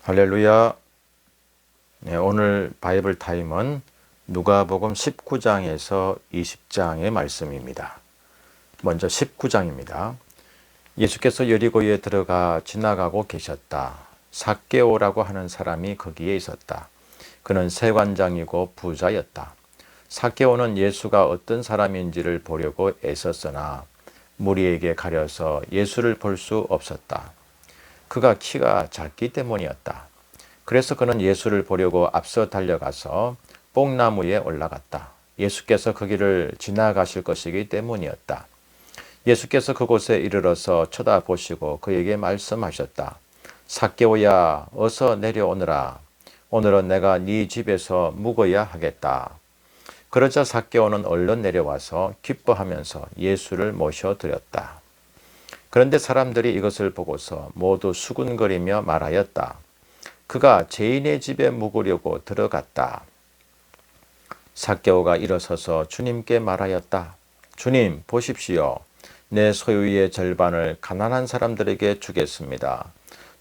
할렐루야. 네, 오늘 바이블 타임은 누가복음 19장에서 20장의 말씀입니다. 먼저 19장입니다. 예수께서 여리고에 들어가 지나가고 계셨다. 삭개오라고 하는 사람이 거기에 있었다. 그는 세관장이고 부자였다. 삭개오는 예수가 어떤 사람인지를 보려고 애썼으나 무리에게 가려서 예수를 볼 수 없었다. 그가 키가 작기 때문이었다. 그래서 그는 예수를 보려고 앞서 달려가서 뽕나무에 올라갔다. 예수께서 거기를 지나가실 것이기 때문이었다. 예수께서 그곳에 이르러서 쳐다보시고 그에게 말씀하셨다. 삭개오야, 어서 내려오너라. 오늘은 내가 네 집에서 묵어야 하겠다. 그러자 삭개오는 얼른 내려와서 기뻐하면서 예수를 모셔드렸다. 그런데 사람들이 이것을 보고서 모두 수군거리며 말하였다. 그가 죄인의 집에 묵으려고 들어갔다. 삭개오가 일어서서 주님께 말하였다. 주님, 보십시오. 내 소유의 절반을 가난한 사람들에게 주겠습니다.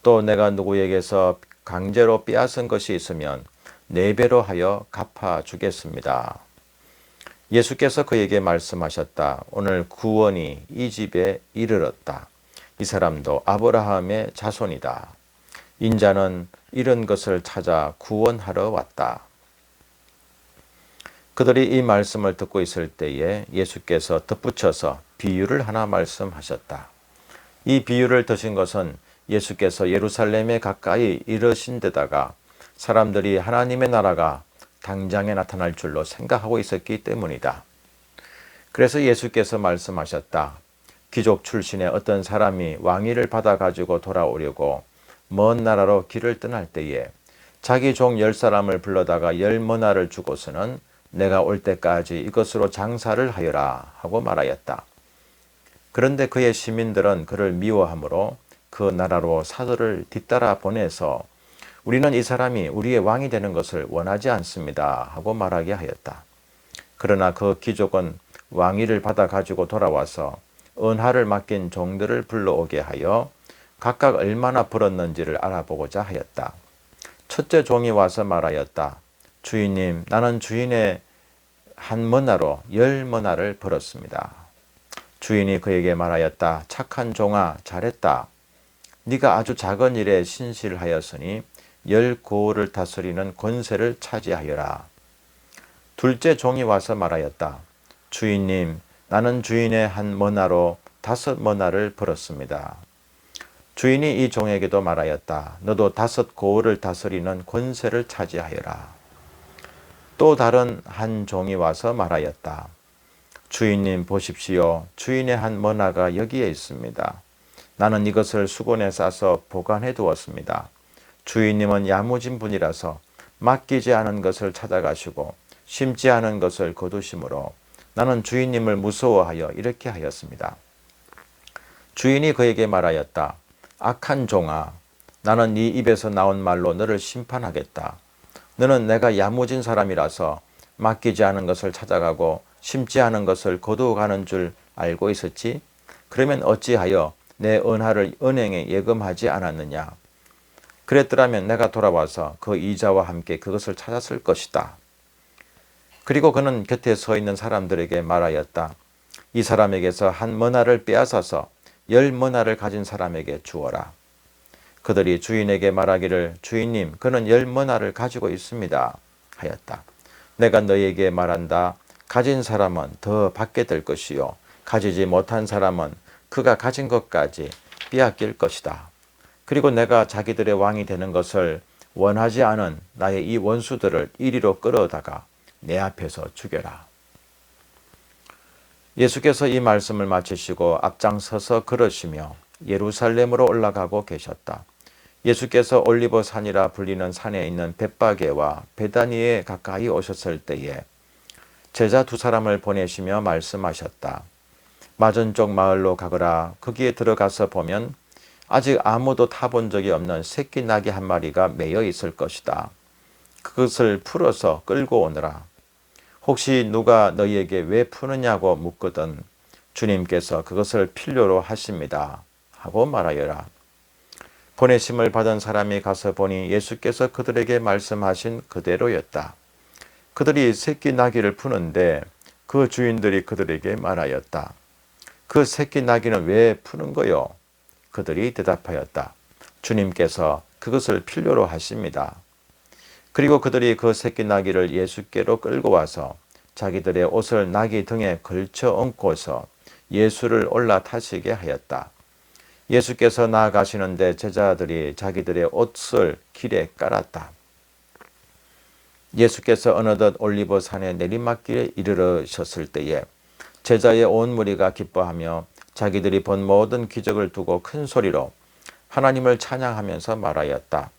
또 내가 누구에게서 강제로 빼앗은 것이 있으면 4배로 하여 갚아주겠습니다. 예수께서 그에게 말씀하셨다. 오늘 구원이 이 집에 이르렀다. 이 사람도 아브라함의 자손이다. 인자는 이런 것을 찾아 구원하러 왔다. 그들이 이 말씀을 듣고 있을 때에 예수께서 덧붙여서 비유를 하나 말씀하셨다. 이 비유를 드신 것은 예수께서 예루살렘에 가까이 이르신 데다가 사람들이 하나님의 나라가 당장에 나타날 줄로 생각하고 있었기 때문이다. 그래서 예수께서 말씀하셨다. 귀족 출신의 어떤 사람이 왕위를 받아가지고 돌아오려고 먼 나라로 길을 떠날 때에 자기 종 10사람을 불러다가 10머나를 주고서는 내가 올 때까지 이것으로 장사를 하여라 하고 말하였다. 그런데 그의 시민들은 그를 미워하므로 그 나라로 사도를 뒤따라 보내서 우리는 이 사람이 우리의 왕이 되는 것을 원하지 않습니다 하고 말하게 하였다. 그러나 그 귀족은 왕위를 받아 가지고 돌아와서 은하를 맡긴 종들을 불러오게 하여 각각 얼마나 벌었는지를 알아보고자 하였다. 첫째 종이 와서 말하였다. 주인님, 나는 주인의 한 머나로 10머나를 벌었습니다. 주인이 그에게 말하였다. 착한 종아, 잘했다. 네가 아주 작은 일에 신실하였으니 10고을을 다스리는 권세를 차지하여라. 둘째 종이 와서 말하였다. 주인님, 나는 주인의 한 머나로 5머나를 벌었습니다. 주인이 이 종에게도 말하였다. 너도 5고을을 다스리는 권세를 차지하여라. 또 다른 한 종이 와서 말하였다. 주인님, 보십시오. 주인의 한 머나가 여기에 있습니다. 나는 이것을 수건에 싸서 보관해 두었습니다. 주인님은 야무진 분이라서 맡기지 않은 것을 찾아가시고 심지 않은 것을 거두심으로 나는 주인님을 무서워하여 이렇게 하였습니다. 주인이 그에게 말하였다. 악한 종아, 나는 네 입에서 나온 말로 너를 심판하겠다. 너는 내가 야무진 사람이라서 맡기지 않은 것을 찾아가고 심지 않은 것을 거두어가는 줄 알고 있었지? 그러면 어찌하여 내 은하를 은행에 예금하지 않았느냐? 그랬더라면 내가 돌아와서 그 이자와 함께 그것을 찾았을 것이다. 그리고 그는 곁에 서 있는 사람들에게 말하였다. 이 사람에게서 한 머나를 빼앗아서 10머나를 가진 사람에게 주어라. 그들이 주인에게 말하기를 주인님, 그는 10머나를 가지고 있습니다 하였다. 내가 너에게 말한다. 가진 사람은 더 받게 될 것이요 가지지 못한 사람은 그가 가진 것까지 빼앗길 것이다. 그리고 내가 자기들의 왕이 되는 것을 원하지 않은 나의 이 원수들을 이리로 끌어다가 내 앞에서 죽여라. 예수께서 이 말씀을 마치시고 앞장서서 걸으시며 예루살렘으로 올라가고 계셨다. 예수께서 올리버 산이라 불리는 산에 있는 벳바게와 베다니에 가까이 오셨을 때에 제자 2사람을 보내시며 말씀하셨다. 맞은쪽 마을로 가거라. 거기에 들어가서 보면 아직 아무도 타본 적이 없는 새끼 나귀 한 마리가 매여 있을 것이다. 그것을 풀어서 끌고 오너라. 혹시 누가 너희에게 왜 푸느냐고 묻거든 주님께서 그것을 필요로 하십니다 하고 말하여라. 보내심을 받은 사람이 가서 보니 예수께서 그들에게 말씀하신 그대로였다. 그들이 새끼 나귀를 푸는데 그 주인들이 그들에게 말하였다. 그 새끼 나귀는 왜 푸는 거요? 그들이 대답하였다. 주님께서 그것을 필요로 하십니다. 그리고 그들이 그 새끼 나귀를 예수께로 끌고 와서 자기들의 옷을 나귀 등에 걸쳐 얹고서 예수를 올라타시게 하였다. 예수께서 나아가시는데 제자들이 자기들의 옷을 길에 깔았다. 예수께서 어느덧 올리브산의 내리막길에 이르르셨을 때에 제자의 온 무리가 기뻐하며 자기들이 본 모든 기적을 두고 큰 소리로 하나님을 찬양하면서 말하였다.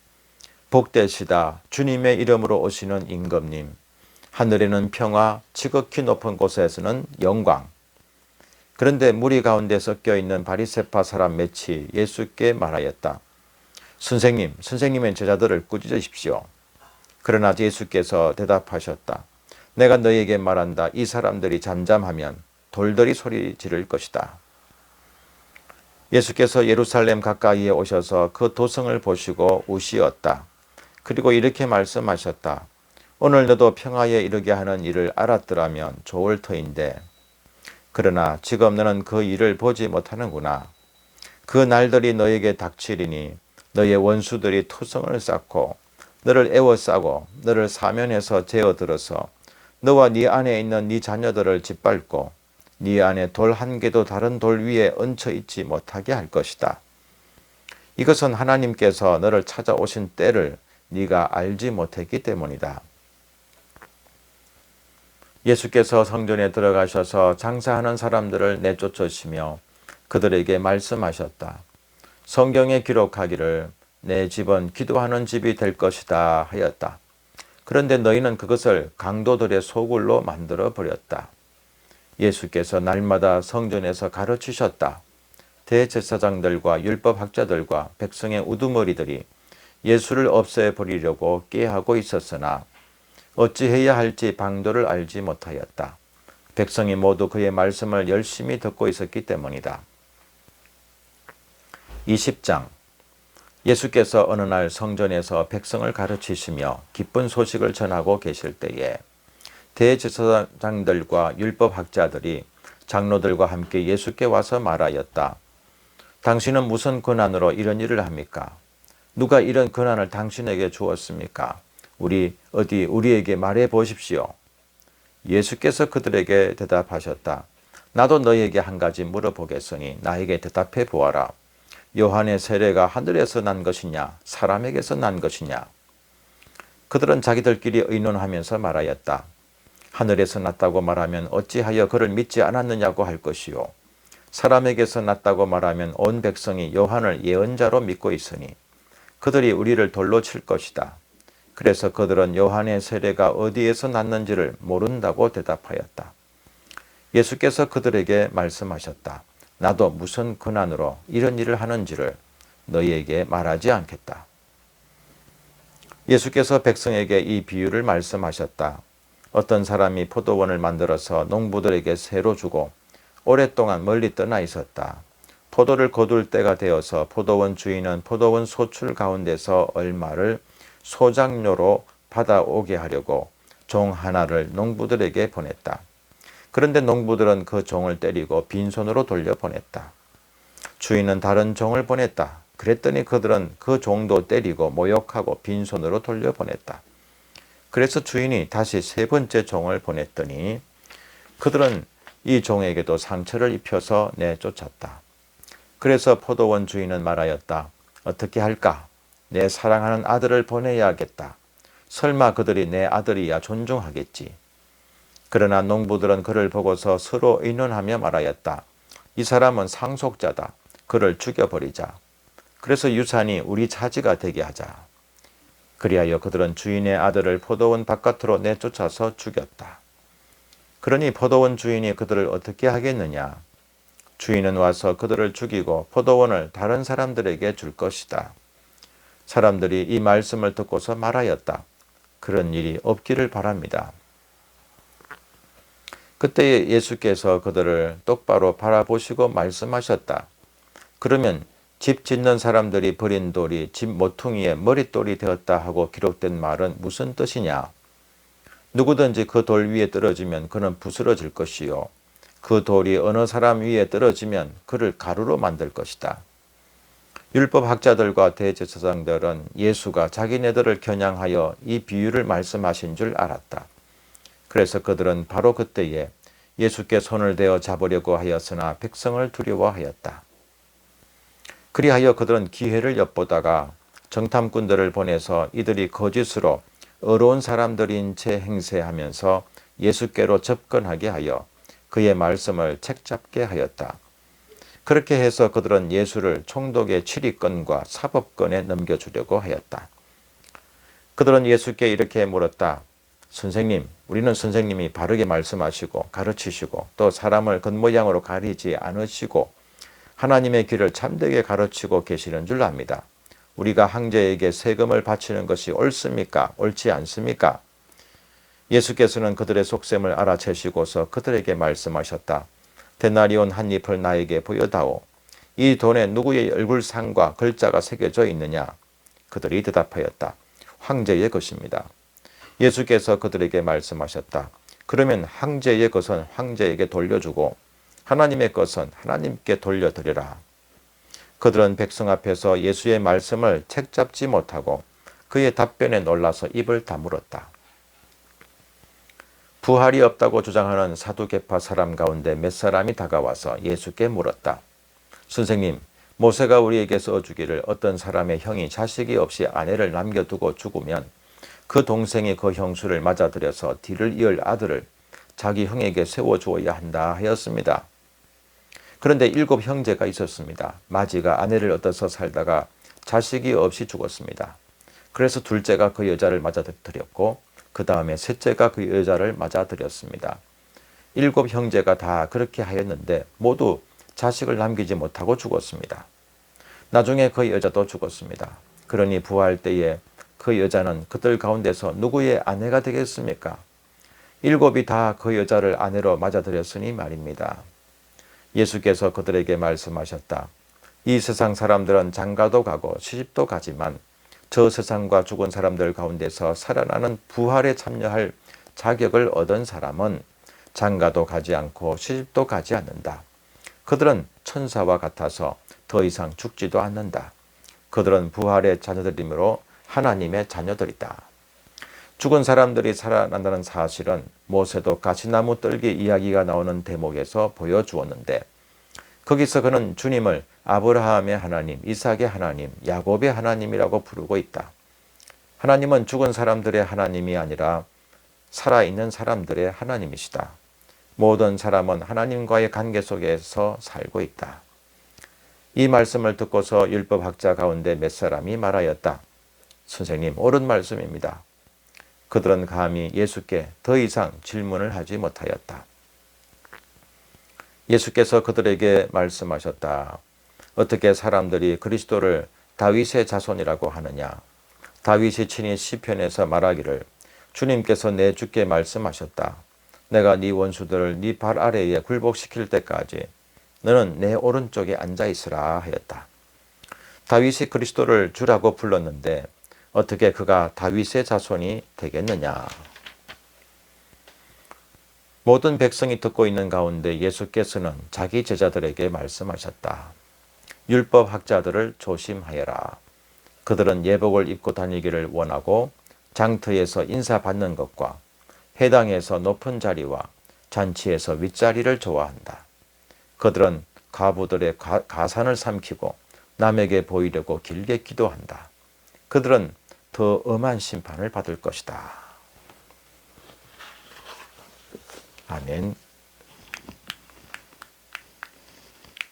복되시다 주님의 이름으로 오시는 임금님. 하늘에는 평화, 지극히 높은 곳에서는 영광. 그런데 무리 가운데 섞여 있는 바리새파 사람 몇이 예수께 말하였다. 선생님의 제자들을 꾸짖으십시오. 그러나 예수께서 대답하셨다. 내가 너희에게 말한다. 이 사람들이 잠잠하면 돌들이 소리 지를 것이다. 예수께서 예루살렘 가까이에 오셔서 그 도성을 보시고 우시었다. 그리고 이렇게 말씀하셨다. 오늘 너도 평화에 이르게 하는 일을 알았더라면 좋을 터인데 그러나 지금 너는 그 일을 보지 못하는구나. 그 날들이 너에게 닥치리니 너의 원수들이 토성을 쌓고 너를 에워싸고 너를 사면에서 제어들어서 너와 네 안에 있는 네 자녀들을 짓밟고 네 안에 돌 한 개도 다른 돌 위에 얹혀 있지 못하게 할 것이다. 이것은 하나님께서 너를 찾아오신 때를 네가 알지 못했기 때문이다. 예수께서 성전에 들어가셔서 장사하는 사람들을 내쫓으시며 그들에게 말씀하셨다. 성경에 기록하기를 내 집은 기도하는 집이 될 것이다 하였다. 그런데 너희는 그것을 강도들의 소굴로 만들어 버렸다. 예수께서 날마다 성전에서 가르치셨다. 대제사장들과 율법학자들과 백성의 우두머리들이 예수를 없애버리려고 꾀하고 있었으나 어찌해야 할지 방도를 알지 못하였다. 백성이 모두 그의 말씀을 열심히 듣고 있었기 때문이다. 20장 예수께서 어느 날 성전에서 백성을 가르치시며 기쁜 소식을 전하고 계실 때에 대제사장들과 율법학자들이 장로들과 함께 예수께 와서 말하였다. 당신은 무슨 권한으로 이런 일을 합니까? 누가 이런 권한을 당신에게 주었습니까? 우리에게 말해 보십시오. 예수께서 그들에게 대답하셨다. 나도 너희에게 한 가지 물어보겠으니 나에게 대답해 보아라. 요한의 세례가 하늘에서 난 것이냐 사람에게서 난 것이냐? 그들은 자기들끼리 의논하면서 말하였다. 하늘에서 났다고 말하면 어찌하여 그를 믿지 않았느냐고 할 것이요. 사람에게서 났다고 말하면 온 백성이 요한을 예언자로 믿고 있으니 그들이 우리를 돌로 칠 것이다. 그래서 그들은 요한의 세례가 어디에서 났는지를 모른다고 대답하였다. 예수께서 그들에게 말씀하셨다. 나도 무슨 권한으로 이런 일을 하는지를 너희에게 말하지 않겠다. 예수께서 백성에게 이 비유를 말씀하셨다. 어떤 사람이 포도원을 만들어서 농부들에게 새로 주고 오랫동안 멀리 떠나 있었다. 포도를 거둘 때가 되어서 포도원 주인은 포도원 소출 가운데서 얼마를 소장료로 받아오게 하려고 종 하나를 농부들에게 보냈다. 그런데 농부들은 그 종을 때리고 빈손으로 돌려보냈다. 주인은 다른 종을 보냈다. 그랬더니 그들은 그 종도 때리고 모욕하고 빈손으로 돌려보냈다. 그래서 주인이 다시 세 번째 종을 보냈더니 그들은 이 종에게도 상처를 입혀서 내쫓았다. 그래서 포도원 주인은 말하였다. 어떻게 할까? 내 사랑하는 아들을 보내야겠다. 설마 그들이 내 아들이야 존중하겠지. 그러나 농부들은 그를 보고서 서로 의논하며 말하였다. 이 사람은 상속자다. 그를 죽여버리자. 그래서 유산이 우리 차지가 되게 하자. 그리하여 그들은 주인의 아들을 포도원 바깥으로 내쫓아서 죽였다. 그러니 포도원 주인이 그들을 어떻게 하겠느냐? 주인은 와서 그들을 죽이고 포도원을 다른 사람들에게 줄 것이다. 사람들이 이 말씀을 듣고서 말하였다. 그런 일이 없기를 바랍니다. 그때 예수께서 그들을 똑바로 바라보시고 말씀하셨다. 그러면 집 짓는 사람들이 버린 돌이 집 모퉁이의 머릿돌이 되었다 하고 기록된 말은 무슨 뜻이냐? 누구든지 그 돌 위에 떨어지면 그는 부스러질 것이요. 그 돌이 어느 사람 위에 떨어지면 그를 가루로 만들 것이다. 율법학자들과 대제사장들은 예수가 자기네들을 겨냥하여 이 비유를 말씀하신 줄 알았다. 그래서 그들은 바로 그때에 예수께 손을 대어 잡으려고 하였으나 백성을 두려워하였다. 그리하여 그들은 기회를 엿보다가 정탐꾼들을 보내서 이들이 거짓으로 어려운 사람들인 채 행세하면서 예수께로 접근하게 하여 그의 말씀을 책잡게 하였다. 그렇게 해서 그들은 예수를 총독의 치리권과 사법권에 넘겨주려고 하였다. 그들은 예수께 이렇게 물었다. 선생님, 우리는 선생님이 바르게 말씀하시고 가르치시고 또 사람을 겉모양으로 가리지 않으시고 하나님의 길을 참되게 가르치고 계시는 줄 압니다. 우리가 황제에게 세금을 바치는 것이 옳습니까? 옳지 않습니까? 예수께서는 그들의 속셈을 알아채시고서 그들에게 말씀하셨다. 데나리온 한 잎을 나에게 보여다오. 이 돈에 누구의 얼굴상과 글자가 새겨져 있느냐? 그들이 대답하였다. 황제의 것입니다. 예수께서 그들에게 말씀하셨다. 그러면 황제의 것은 황제에게 돌려주고 하나님의 것은 하나님께 돌려드리라. 그들은 백성 앞에서 예수의 말씀을 책잡지 못하고 그의 답변에 놀라서 입을 다물었다. 부활이 없다고 주장하는 사두개파 사람 가운데 몇 사람이 다가와서 예수께 물었다. 선생님, 모세가 우리에게 써주기를 어떤 사람의 형이 자식이 없이 아내를 남겨두고 죽으면 그 동생이 그 형수를 맞아들여서 뒤를 이을 아들을 자기 형에게 세워주어야 한다 하였습니다. 그런데 7 형제가 있었습니다. 마지가 아내를 얻어서 살다가 자식이 없이 죽었습니다. 그래서 둘째가 그 여자를 맞아들였고 그 다음에 셋째가 그 여자를 맞아들였습니다. 7 형제가 다 그렇게 하였는데 모두 자식을 남기지 못하고 죽었습니다. 나중에 그 여자도 죽었습니다. 그러니 부활 때에 그 여자는 그들 가운데서 누구의 아내가 되겠습니까? 7이 다 그 여자를 아내로 맞아들였으니 말입니다. 예수께서 그들에게 말씀하셨다. 이 세상 사람들은 장가도 가고 시집도 가지만 저 세상과 죽은 사람들 가운데서 살아나는 부활에 참여할 자격을 얻은 사람은 장가도 가지 않고 시집도 가지 않는다. 그들은 천사와 같아서 더 이상 죽지도 않는다. 그들은 부활의 자녀들이므로 하나님의 자녀들이다. 죽은 사람들이 살아난다는 사실은 모세도 가시나무 떨기 이야기가 나오는 대목에서 보여주었는데 거기서 그는 주님을 아브라함의 하나님, 이삭의 하나님, 야곱의 하나님이라고 부르고 있다. 하나님은 죽은 사람들의 하나님이 아니라 살아있는 사람들의 하나님이시다. 모든 사람은 하나님과의 관계 속에서 살고 있다. 이 말씀을 듣고서 율법학자 가운데 몇 사람이 말하였다. 선생님, 옳은 말씀입니다. 그들은 감히 예수께 더 이상 질문을 하지 못하였다. 예수께서 그들에게 말씀하셨다. 어떻게 사람들이 그리스도를 다윗의 자손이라고 하느냐? 다윗이 친히 시편에서 말하기를 주님께서 내 주께 말씀하셨다. 내가 네 원수들을 네 발 아래에 굴복시킬 때까지 너는 내 오른쪽에 앉아 있으라 하였다. 다윗이 그리스도를 주라고 불렀는데 어떻게 그가 다윗의 자손이 되겠느냐? 모든 백성이 듣고 있는 가운데 예수께서는 자기 제자들에게 말씀하셨다. 율법학자들을 조심하여라. 그들은 예복을 입고 다니기를 원하고 장터에서 인사받는 것과 회당에서 높은 자리와 잔치에서 윗자리를 좋아한다. 그들은 과부들의 가산을 삼키고 남에게 보이려고 길게 기도한다. 그들은 더 엄한 심판을 받을 것이다. 아멘.